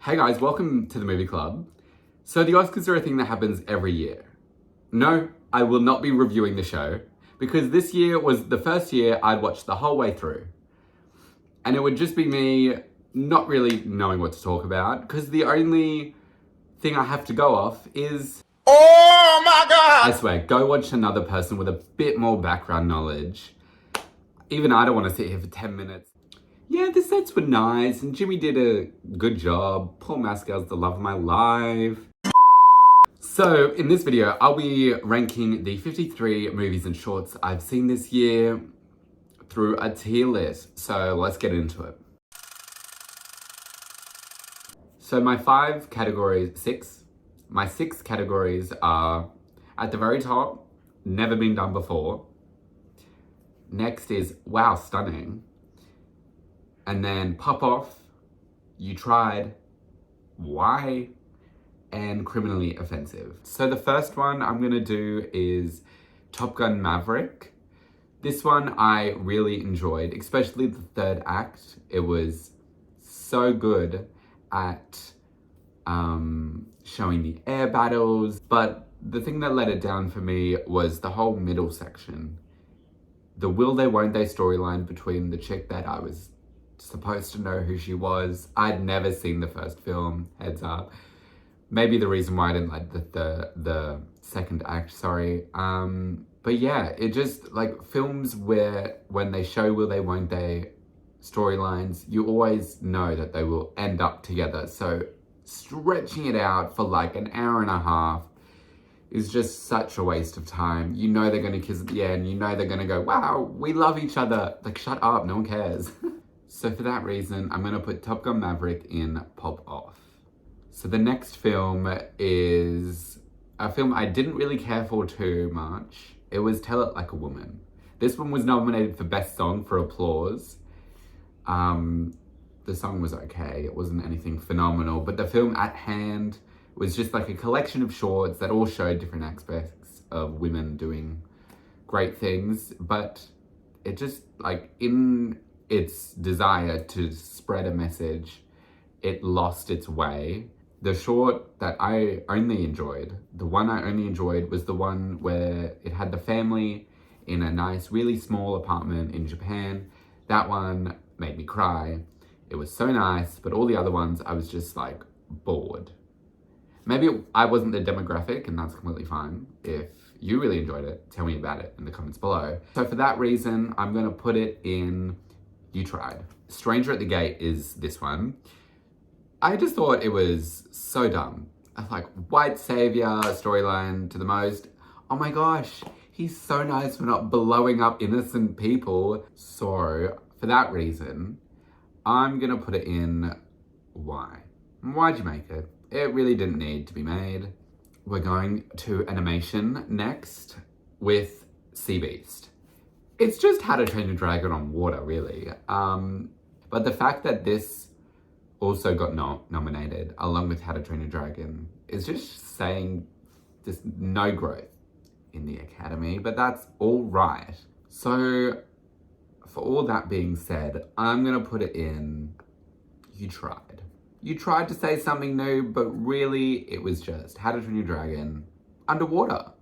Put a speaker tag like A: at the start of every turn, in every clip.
A: Hey guys, welcome to the movie club. So the Oscars are a thing that happens every year. No, I will not be reviewing the show because this year was the first year I'd watched the whole way through. And it would just be me not really knowing what to talk about because the only thing I have to go off is,
B: Oh my God!
A: I swear, go watch another person with a bit more background knowledge. Even I don't want to sit here for 10 minutes. Yeah, the sets were nice and Jimmy did a good job. Paul Mescal's the love of my life. So in this video, I'll be ranking the 53 movies and shorts I've seen this year through a tier list. So let's get into it. So my six categories are at the very top, never been done before. Next is wow, stunning. And then pop off, you tried, why, and criminally offensive. So the first one I'm gonna do is Top Gun Maverick. This one I really enjoyed, especially the third act. It was so good at showing the air battles, but the thing that let it down for me was the whole middle section. The will they, won't they storyline between the chick that I was supposed to know who she was. I'd never seen the first film, heads up. Maybe the reason why I didn't like the second act, sorry. But yeah, it just, like, films where when they show will they, won't they storylines, you always know that they will end up together. So stretching it out for like an hour and a half is just such a waste of time. You know they're gonna kiss at the end, you know they're gonna go, wow, we love each other. Like, shut up, no one cares. So for that reason, I'm gonna put Top Gun Maverick in Pop Off. So the next film is a film I didn't really care for too much. It was Tell It Like a Woman. This one was nominated for Best Song for Applause. The song was okay, it wasn't anything phenomenal, but the film at hand was just like a collection of shorts that all showed different aspects of women doing great things, but it just, like, in its desire to spread a message, it lost its way. The short that I only enjoyed, the one I only enjoyed was the one where it had the family in a nice, really small apartment in Japan. That one made me cry. It was so nice, but all the other ones, I was just, like, bored. Maybe I wasn't the demographic, and that's completely fine. If you really enjoyed it, tell me about it in the comments below. So for that reason, I'm gonna put it in You Tried. Stranger at the Gate is this one. I just thought it was so dumb. Like, white savior storyline to the most. Oh my gosh, he's so nice for not blowing up innocent people. So for that reason, I'm gonna put it in Why. Why'd you make it? It really didn't need to be made. We're going to animation next with Sea Beast. It's just How to Train Your Dragon on water, really. But the fact that this also got nominated along with How to Train Your Dragon is just saying there's no growth in the Academy, but that's all right. So for all that being said, I'm gonna put it in You Tried. You tried to say something new, but really it was just How to Train Your Dragon underwater.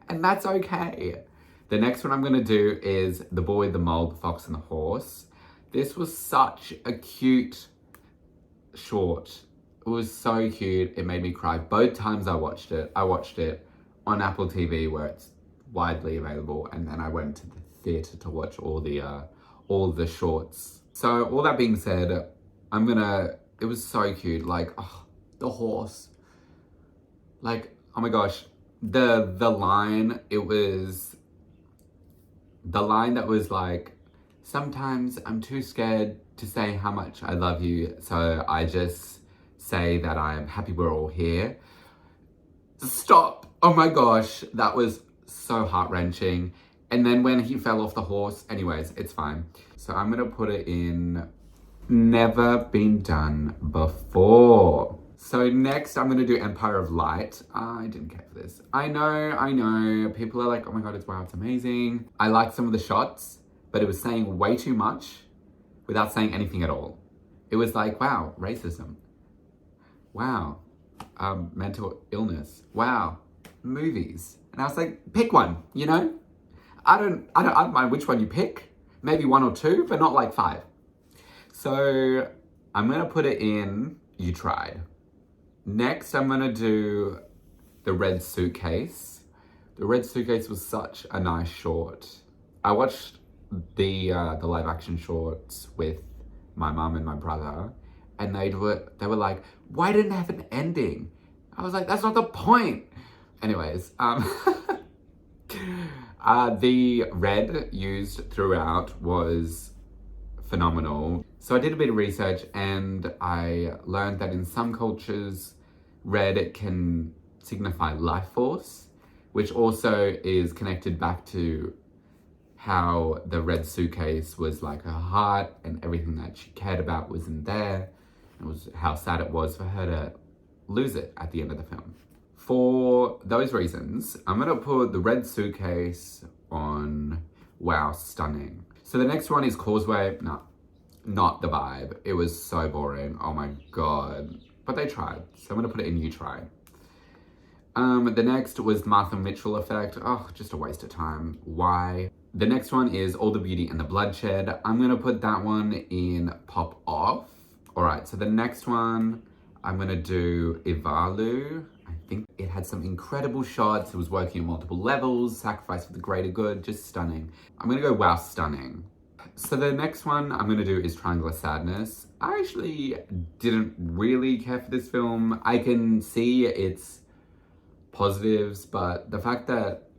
A: And that's okay. The next one I'm gonna do is The Boy, the Mole, the Fox and the Horse. This was such a cute short. It was so cute, it made me cry. Both times I watched it on Apple TV where it's widely available, and then I went to the theater to watch all the shorts. So all that being said, it was so cute, like, oh, the horse. Like, oh my gosh, the line that was like, sometimes I'm too scared to say how much I love you, so I just say that I'm happy we're all here. Stop! Oh my gosh, that was so heart-wrenching. And then when he fell off the horse, anyways, it's fine. So I'm gonna put it in Never Been Done Before. So next I'm gonna do Empire of Light. I didn't care for this. I know, people are like, oh my God, it's amazing. I liked some of the shots, but it was saying way too much without saying anything at all. It was like, wow, racism. Wow. Mental illness. Wow. Movies. And I was like, pick one, you know? I don't mind which one you pick. Maybe one or two, but not like five. So I'm gonna put it in You Tried. Next, I'm gonna do The Red Suitcase. The Red Suitcase was such a nice short. I watched the live action shorts with my mum and my brother, and they were like, why didn't it have an ending? I was like, that's not the point. Anyways, the red used throughout was phenomenal. So I did a bit of research and I learned that in some cultures, red can signify life force, which also is connected back to how the red suitcase was like her heart and everything that she cared about was in there. It was how sad it was for her to lose it at the end of the film. For those reasons, I'm gonna put the red suitcase on wow, stunning. So the next one is Causeway. No, not the vibe. It was so boring. Oh my God. But they tried. So I'm gonna put it in You Tried. The next was Martha Mitchell Effect. Oh, just a waste of time. Why? The next one is All the Beauty and the Bloodshed. I'm gonna put that one in Pop Off. All right, so the next one, I'm gonna do Ivalu. I think it had some incredible shots. It was working on multiple levels, sacrifice for the greater good, just stunning. I'm gonna go wow, stunning. So the next one I'm gonna do is Triangle of Sadness. I actually didn't really care for this film. I can see its positives, but the fact that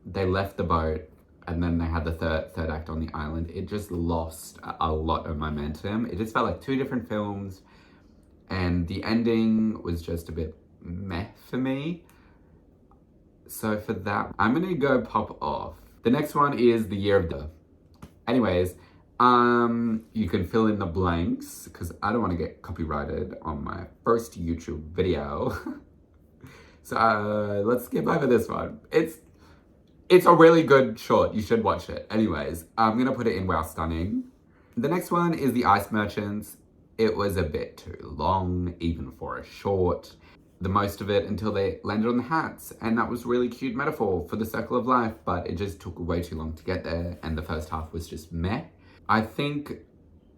A: they left the boat and then they had the third act on the island, it just lost a lot of momentum. It just felt like two different films, and the ending was just a bit meh for me. So for that, I'm gonna go Pop Off. The next one is The Year of the... Anyways, you can fill in the blanks because I don't want to get copyrighted on my first YouTube video. So let's skip over this one. It's a really good short. You should watch it. Anyways, I'm gonna put it in wow, stunning. The next one is The Ice Merchants. It was a bit too long, even for a short. The most of it until they landed on the hats, and that was really cute metaphor for the circle of life, but it just took way too long to get there, and the first half was just meh. I think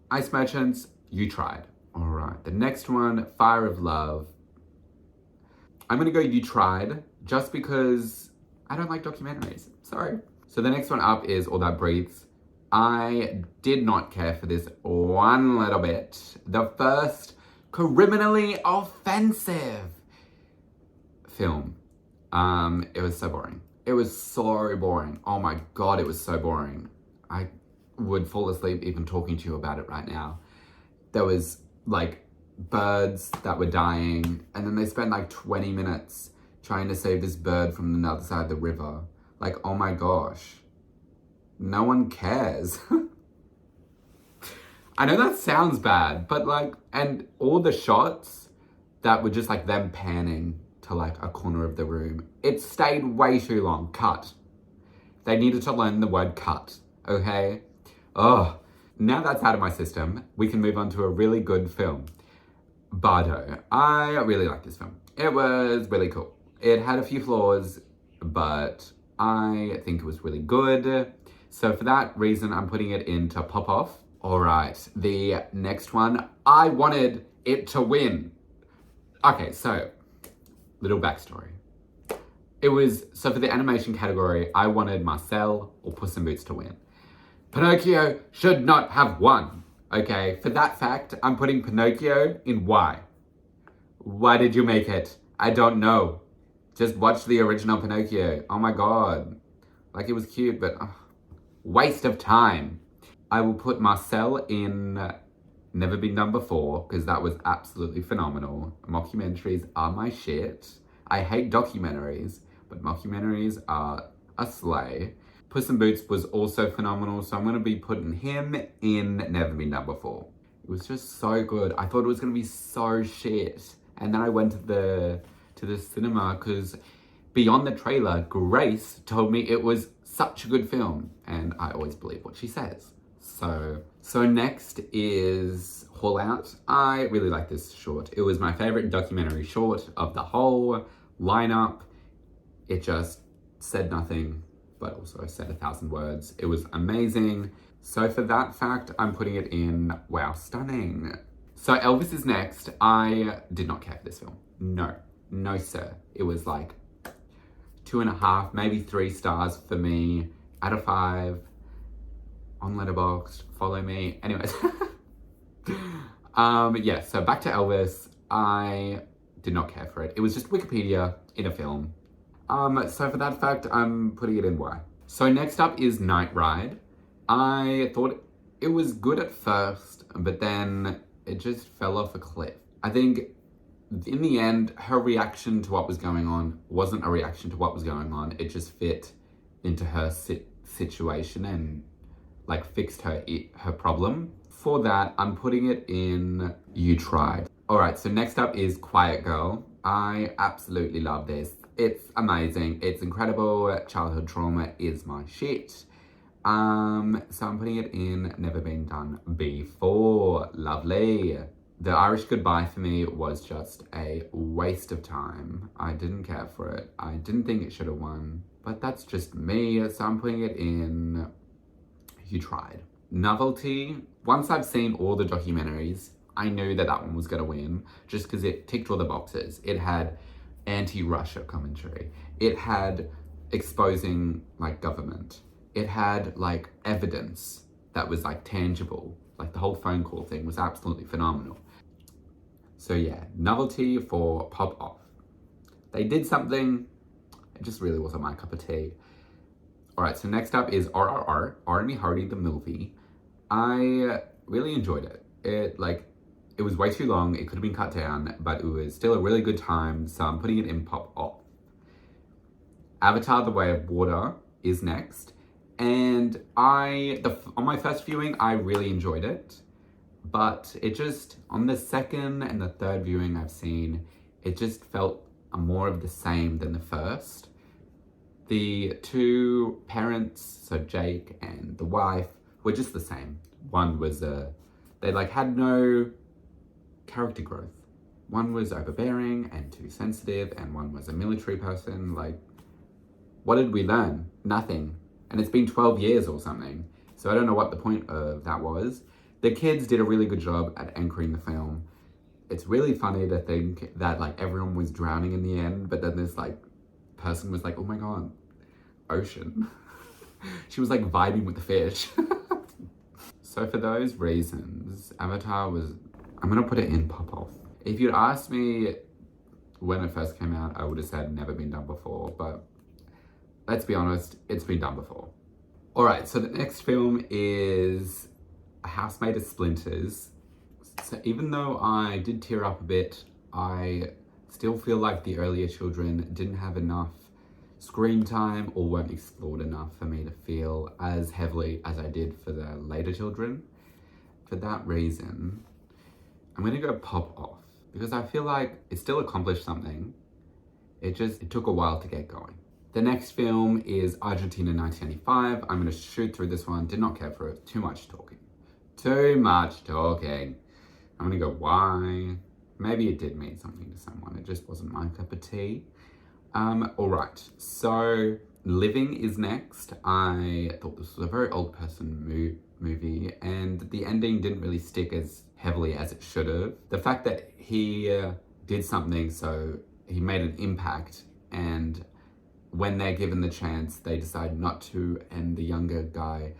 A: Ice Merchants, You Tried. All right, the next one, Fire of Love. I'm gonna go You Tried, just because I don't like documentaries, sorry. So the next one up is All That Breathes. I did not care for this one little bit. The first criminally offensive film. It was so boring. It was so boring. Oh my God, it was so boring. I would fall asleep even talking to you about it right now. There was like birds that were dying, and then they spent like 20 minutes trying to save this bird from the other side of the river. Like, oh my gosh. No one cares. I know that sounds bad, but like, and all the shots that were just like them panning to like a corner of the room, it stayed way too long. Cut. They needed to learn the word cut, okay? Oh, now that's out of my system, we can move on to a really good film. Bardo. I really like this film. It was really cool. It had a few flaws, but I think it was really good. So for that reason, I'm putting it into Pop Off. All right, the next one, I wanted it to win. Okay, so, little backstory. So for the animation category, I wanted Marcel or Puss in Boots to win. Pinocchio should not have won. Okay, for that fact, I'm putting Pinocchio in why. Why did you make it? I don't know. Just watch the original Pinocchio. Oh my God. Like, it was cute, but waste of time. I will put Marcel in Never Been Done Before, because that was absolutely phenomenal. Mockumentaries are my shit. I hate documentaries, but mockumentaries are a slay. Puss in Boots was also phenomenal, so I'm going to be putting him in Never Been Done Before. It was just so good. I thought it was going to be so shit. And then I went to the cinema because beyond the trailer, Grace told me it was such a good film. And I always believe what she says. So next is Haul Out. I really like this short. It was my favorite documentary short of the whole lineup. It just said nothing, but also said 1,000 words. It was amazing. So for that fact, I'm putting it in wow, stunning. So Elvis is next. I did not care for this film. No sir. It was like 2.5, maybe 3 stars for me out of 5 on Letterboxd. Follow me. Anyways. Yeah, so back to Elvis. I did not care for it. It was just Wikipedia in a film. So for that fact, I'm putting it in Y. So next up is Night Ride. I thought it was good at first, but then it just fell off a cliff. I think in the end, her reaction to what was going on wasn't a reaction to what was going on. It just fit into her situation and like fixed her problem. For that, I'm putting it in You Tried. All right, so next up is Quiet Girl. I absolutely love this. It's amazing. It's incredible. Childhood trauma is my shit. So I'm putting it in Never Been Done Before. Lovely. The Irish Goodbye for me was just a waste of time. I didn't care for it. I didn't think it should have won, but that's just me. So I'm putting it in You Tried. Novelty. Once I've seen all the documentaries, I knew that one was going to win just because it ticked all the boxes. It had anti-Russia commentary. It had exposing like government. It had like evidence that was like tangible. Like the whole phone call thing was absolutely phenomenal. So yeah, novelty for Pop Off. They did something, it just really wasn't my cup of tea. All right, so next up is RRR, Army Hardy the movie. I really enjoyed it. It was way too long. It could have been cut down, but it was still a really good time. So I'm putting it in Pop Off. Avatar: The Way of Water is next. And on my first viewing, I really enjoyed it. But it just, on the second and the third viewing I've seen, it just felt more of the same than the first. The 2 parents, so Jake and the wife, were just the same. One was they had no character growth. One was overbearing and too sensitive, and one was a military person. What did we learn? Nothing. And it's been 12 years or something. So I don't know what the point of that was. The kids did a really good job at anchoring the film. It's really funny to think that everyone was drowning in the end, but then this person was like, oh my God, ocean. She was vibing with the fish. So for those reasons, Avatar was, I'm gonna put it in Pop Off. If you'd asked me when it first came out, I would have said never been done before, but let's be honest, it's been done before. All right, so the next film is A House Made of Splinters. So even though I did tear up a bit, I still feel like the earlier children didn't have enough screen time or weren't explored enough for me to feel as heavily as I did for the later children. For that reason, I'm gonna go Pop Off because I feel like it still accomplished something. It took a while to get going. The next film is Argentina 1995. I'm gonna shoot through this one. Did not care for it. Too much talking. I'm gonna go Y. Maybe it did mean something to someone. It just wasn't my cup of tea. All right, so Living is next. I thought this was a very old person movie, and the ending didn't really stick as heavily as it should have. The fact that he did something, so he made an impact, and when they're given the chance, they decide not to, and the younger guy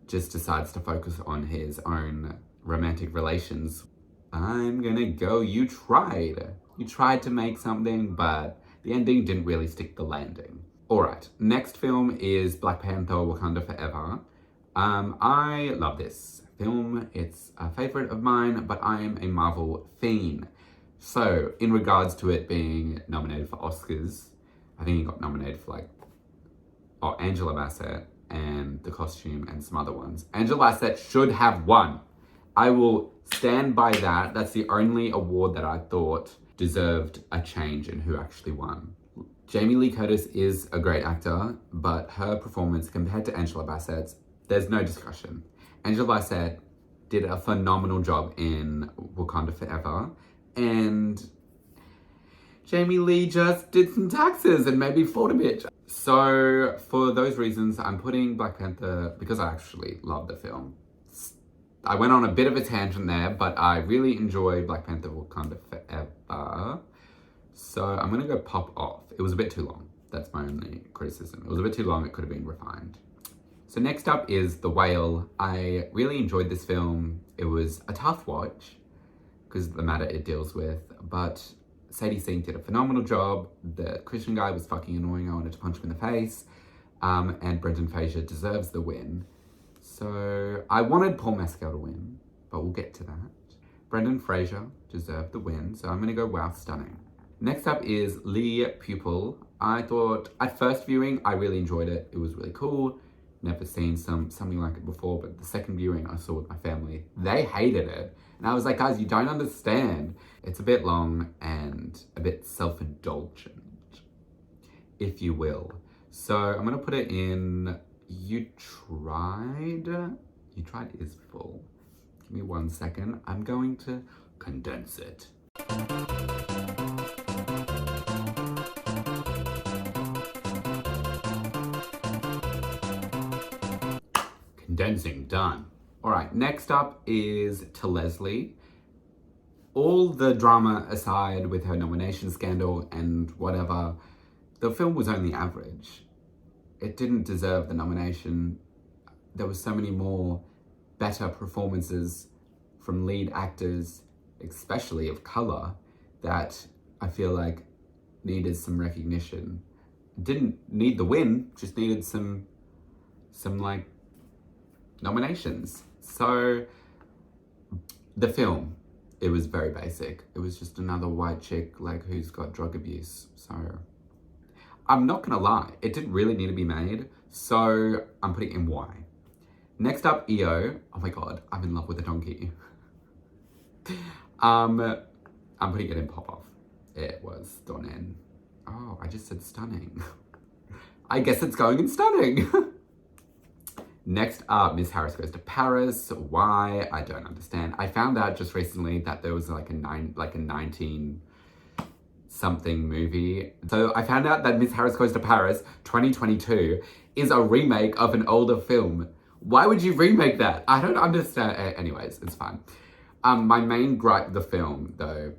A: just decides to focus on his own romantic relations. I'm gonna go You Tried. You tried to make something, but the ending didn't really stick the landing. All right, next film is Black Panther: Wakanda Forever. I love this film. It's a favorite of mine, but I am a Marvel fiend. So in regards to it being nominated for Oscars, I think he got nominated for Angela Bassett and the costume and some other ones. Angela Bassett should have won. I will stand by that. That's the only award that I thought deserved a change in who actually won. Jamie Lee Curtis is a great actor, but her performance compared to Angela Bassett's, there's no discussion. Angela Bassett did a phenomenal job in Wakanda Forever, and Jamie Lee just did some taxes and maybe fought a bit. So for those reasons, I'm putting Black Panther, because I actually love the film. I went on a bit of a tangent there, but I really enjoyed Black Panther Wakanda Forever. So I'm gonna go pop off. It was a bit too long. That's my only criticism. It was a bit too long, it could have been refined. So next up is The Whale. I really enjoyed this film. It was a tough watch because of the matter it deals with, but Sadie Sink did a phenomenal job. The Christian guy was fucking annoying. I wanted to punch him in the face. And Brendan Fraser deserves the win. So I wanted Paul Mescal to win, but we'll get to that. Brendan Fraser deserved the win, so I'm gonna go wow, stunning. Next up is Lee Pupil. I thought, at first viewing, I really enjoyed it. It was really cool. Never seen something like it before, but the second viewing I saw with my family, they hated it. And I was like, guys, you don't understand. It's a bit long and a bit self-indulgent, if you will. So I'm gonna put it in You Tried is full. Give me 1 second. I'm going to condense it. Condensing, done. All right, next up is To Leslie. All the drama aside with her nomination scandal and whatever, the film was only average. It didn't deserve the nomination. There were so many more better performances from lead actors, especially of color, that I feel like needed some recognition. Didn't need the win, just needed some like nominations. So the film, it was very basic. It was just another white chick like who's got drug abuse. So I'm not gonna lie, it didn't really need to be made. So I'm putting it in Y. Next up, EO. Oh my god, I'm in love with a donkey. I'm putting it in pop off. It was stunning. Oh, I just said stunning. I guess it's going in stunning. Next up, Miss Harris Goes to Paris. Why? I don't understand. I found out just recently that there was like a 19-something movie. So I found out that Miss Harris Goes to Paris 2022 is a remake of an older film. Why would you remake that? I don't understand. Anyways, it's fine. My main gripe with the film, though,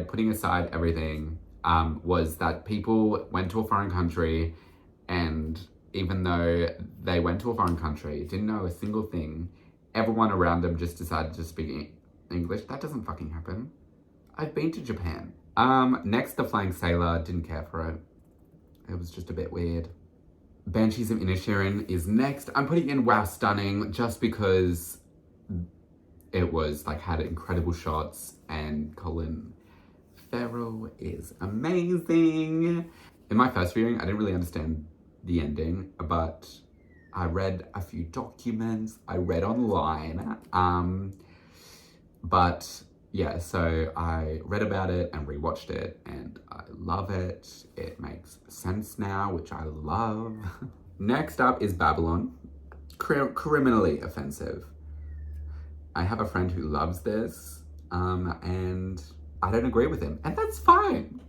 A: putting aside everything, was that people went to a foreign country, and even though they went to a foreign country, didn't know a single thing, everyone around them just decided to speak English. That doesn't fucking happen. I've been to Japan. Next, The Flying Sailor. Didn't care for it. It was just a bit weird. Banshees of Inisherin is next. I'm putting in wow, stunning, just because it was like had incredible shots and Colin Farrell is amazing. In my first viewing, I didn't really understand the ending, but I read a few documents, I read online, but yeah, so I read about it and rewatched it, and I love it. It makes sense now, which I love. Next up is Babylon. Criminally offensive. I have a friend who loves this, and I don't agree with him, and that's fine.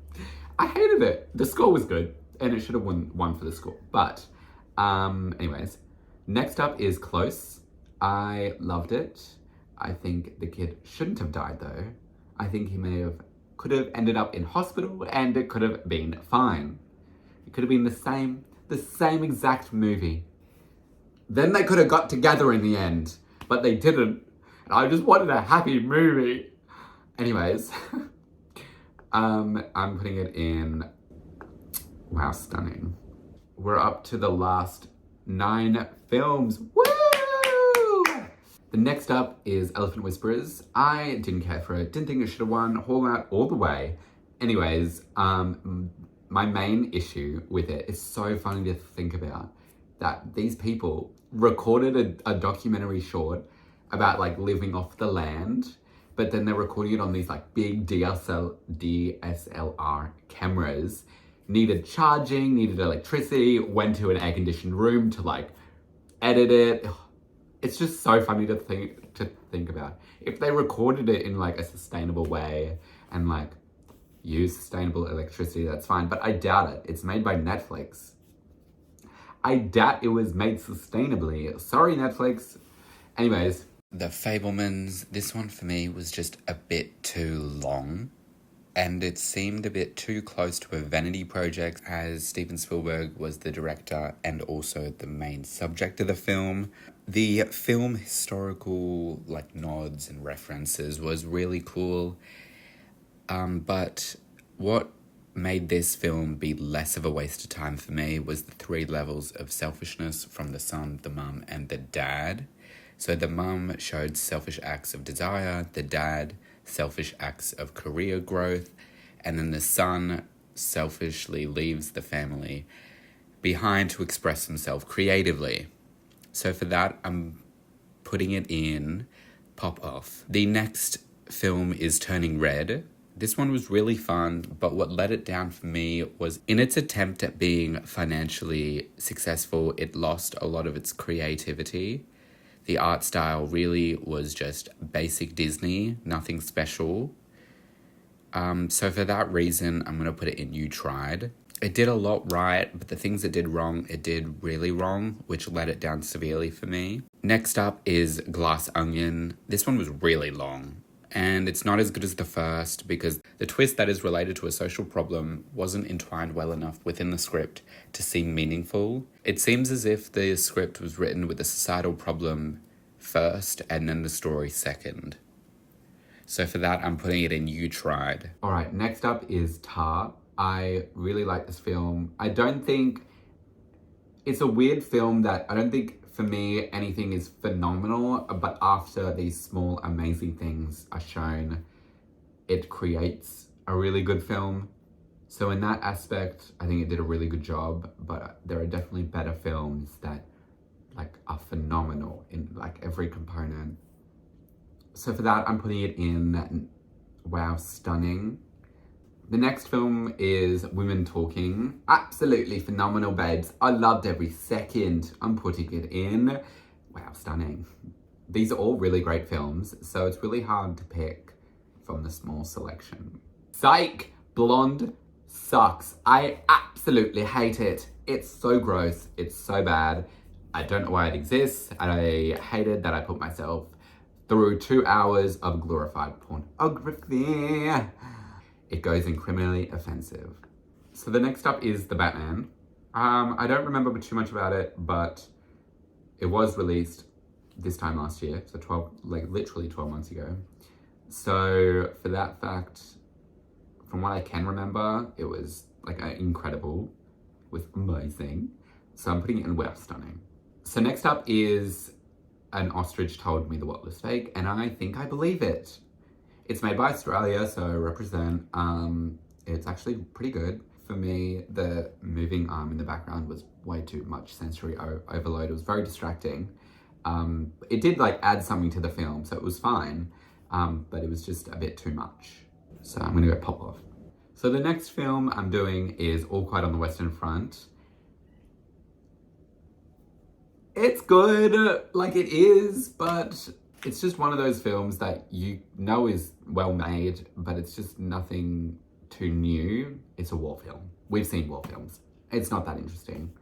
A: I hated it. The score was good, and it should have won for the score. But, anyways, next up is Close. I loved it. I think the kid shouldn't have died, though. I think he could have ended up in hospital, and it could have been fine. It could have been the same exact movie. Then they could have got together in the end, but they didn't. And I just wanted a happy movie. Anyways, I'm putting it in wow, stunning. We're up to the last 9 films. Woo! The next up is Elephant Whisperers. I didn't care for it. Didn't think it should have won. Haul Out all the way. Anyways, my main issue with it is so funny to think about, that these people recorded a documentary short about like living off the land, but then they're recording it on these like big DSLR cameras, needed charging, needed electricity, went to an air-conditioned room to like edit it. It's just so funny to think about. If they recorded it in like a sustainable way and like use sustainable electricity, that's fine. But I doubt it. It's made by Netflix. I doubt it was made sustainably. Sorry, Netflix. Anyways. The Fabelmans, this one for me was just a bit too long. And it seemed a bit too close to a vanity project, as Steven Spielberg was the director and also the main subject of the film. The film historical like nods and references was really cool. But what made this film be less of a waste of time for me was the 3 levels of selfishness from the son, the mum, and the dad. So the mum showed selfish acts of desire, the dad selfish acts of career growth, and then the son selfishly leaves the family behind to express himself creatively. So for that, I'm putting it in pop off. The next film is Turning Red. This one was really fun, but what let it down for me was in its attempt at being financially successful, it lost a lot of its creativity. The art style really was just basic Disney, nothing special. So for that reason, I'm going to put it in You Tried. It did a lot right, but the things it did wrong, it did really wrong, which let it down severely for me. Next up is Glass Onion. This one was really long, and it's not as good as the first because the twist that is related to a social problem wasn't entwined well enough within the script to seem meaningful. It seems as if the script was written with the societal problem first and then the story second. So for that, I'm putting it in You Tried. All right, next up is Tar. I really like this film. I don't think... It's a weird film that I don't think, for me, anything is phenomenal, but after these small, amazing things are shown, it creates a really good film. So in that aspect, I think it did a really good job, but there are definitely better films that like are phenomenal in like every component. So for that, I'm putting it in wow, stunning. The next film is Women Talking. Absolutely phenomenal, babes. I loved every second. I'm putting it in wow, stunning. These are all really great films, so it's really hard to pick from the small selection. Psych! Blonde sucks. I absolutely hate it. It's so gross. It's so bad. I don't know why it exists. I hated that I put myself through 2 hours of glorified pornography. It goes in criminally offensive. So the next up is The Batman. I don't remember too much about it, but it was released this time last year, so literally 12 months ago. So for that fact, from what I can remember, it was like incredible. It was amazing. So I'm putting it in wow, stunning. So next up is An Ostrich Told Me the World Was Fake, and I think I believe it. It's made by Australia, so represent. It's actually pretty good. For me, the moving arm in the background was way too much sensory overload. It was very distracting. It did like add something to the film, so it was fine, but it was just a bit too much. So I'm gonna go pop off. So the next film I'm doing is All Quiet on the Western Front. It's good, like it is, but it's just one of those films that you know is well made, but it's just nothing too new. It's a war film. We've seen war films. It's not that interesting.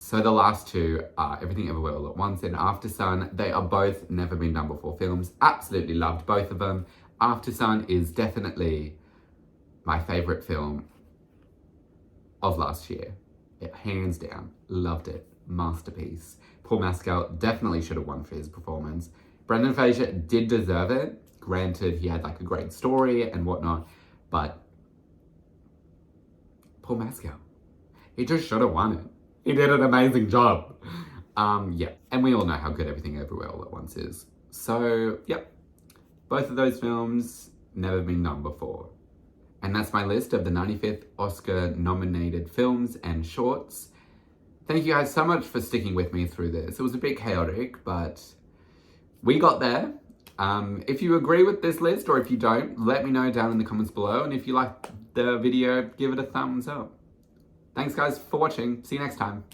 A: So the last two are Everything Everywhere All at Once and After Sun. They are both never been done before films. Absolutely loved both of them. After Sun is definitely my favorite film of last year. Hands down, loved it. Masterpiece. Paul Mescal definitely should have won for his performance. Brendan Fraser did deserve it. Granted, he had like a great story and whatnot, but Paul Mescal, he just should have won it. He did an amazing job. Yeah, and we all know how good Everything Everywhere All at Once is. So, yep, both of those films never been done before. And that's my list of the 95th Oscar-nominated films and shorts. Thank you guys so much for sticking with me through this. It was a bit chaotic, but we got there. If you agree with this list or if you don't, let me know down in the comments below. And if you like the video, give it a thumbs up. Thanks guys for watching. See you next time.